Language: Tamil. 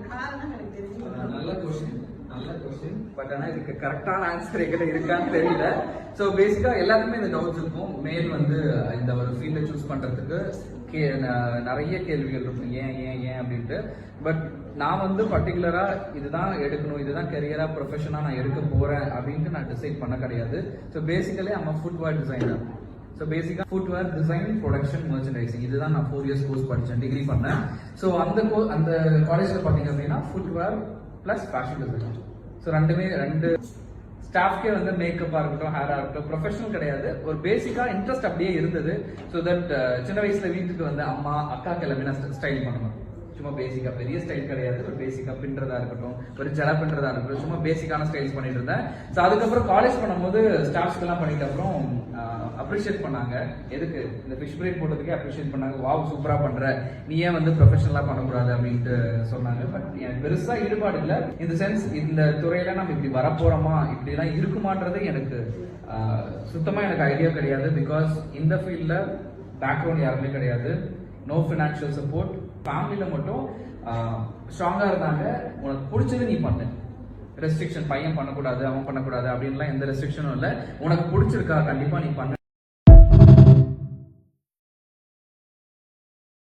காரணம் எனக்கு தெரியும். நல்ல கொஸ்டின் பட் ஆனா இதுக்கு கரெக்டான ஆன்சர் எங்கிட்ட இருக்கான்னு தெரியல. ஸோ பேசிக்கா எல்லாருக்குமே இந்த டவுட்ஸ் இருக்கும். மேல் வந்து இந்த ஒரு ஃபீல்டை சூஸ் பண்றதுக்கு நிறைய கேள்விகள் இருக்கும், ஏன் ஏன் ஏன் அப்படின்ட்டு. பட் நான் வந்து பர்டிகுலரா இதுதான் எடுக்கணும், இதுதான் கெரியரா ப்ரொஃபஷனா நான் எடுக்க போறேன் அப்படின்ட்டு நான் டிசைட் பண்ண கிடையாது. ஸோ பேசிக்கலி நம்ம ஃபுட்வேர் டிசைனர். ஸோ பேசிக்கா ஃபுட்வேர் டிசைன், ப்ரொடக்ஷன், மெர்ச்சன்டைசிங் இதுதான் நான் 4 years கோர்ஸ் படித்தேன், டிகிரி பண்ணேன். ஸோ அந்த காலேஜில் பார்த்தீங்க அப்படின்னா footwear plus fashion design. So ரெண்டு ஸ்டாஃப்கே வந்து மேக்கப்பா இருக்கட்டும், ஹேரா இருக்கட்டும், ப்ரொஃபஷனல் கிடையாது, ஒரு பேசிக்கா இன்ட்ரெஸ்ட் அப்படியே இருந்தது. ஸோ தட் சின்ன வயசுல வீட்டுக்கு வந்து அம்மா அக்காக்கு எல்லாமே நான் ஸ்டைல் பண்ணணும். சும்மா பேசிக்கா பெரிய ஸ்டைல் கிடையாது, ஒரு பேசிக்கா பின்றதா இருக்கட்டும், ஒரு ஜட பின்றதா இருக்கட்டும், சும்மா பேசிக்கான ஸ்டைல்ஸ் பண்ணிட்டு இருந்தேன். ஸோ அதுக்கப்புறம் காலேஜ் பண்ணும்போது ஸ்டாஃப்ஸ்க்கு எல்லாம் பண்ணிட்டு அப்புறம் அப்ரிஷியேட் பண்ணாங்க. எதுக்கு இந்த ஃபிஷ் பிரேட் போட்டதுக்கே அப்ரிஷியேட் பண்ணாங்க. வாவ் சூப்பரா பண்ற, நீ ஏன் வந்து ப்ரொஃபஷனலா பண்ணக்கூடாது அப்படின்ட்டு சொன்னாங்க. பட் எனக்கு பெருசா ஈடுபாடு இல்லை. இந்த சென்ஸ் இந்த துறையில நம்ம இப்படி வரப்போறோமா, இப்படி எல்லாம் இருக்குமான்றது எனக்கு சுத்தமா எனக்கு ஐடியா கிடையாது. பிகாஸ் இந்த ஃபீல்ட்ல பேக்ரவுண்ட் யாருமே கிடையாது, நோ ஃபினான்ஷியல் சப்போர்ட். ஃபேமிலியில மட்டும் ஸ்ட்ராங்கா இருந்தாங்க, உனக்கு பிடிச்சது நீ பண்ணு, ரெஸ்ட்ரிக்ஷன் பையன் பண்ணக்கூடாது அவன் பண்ணக்கூடாது அப்படின்லாம் எந்த ரெஸ்ட்ரிக்ஷனும் இல்லை, உனக்கு பிடிச்சிருக்கா கண்டிப்பா நீ பண்ணு.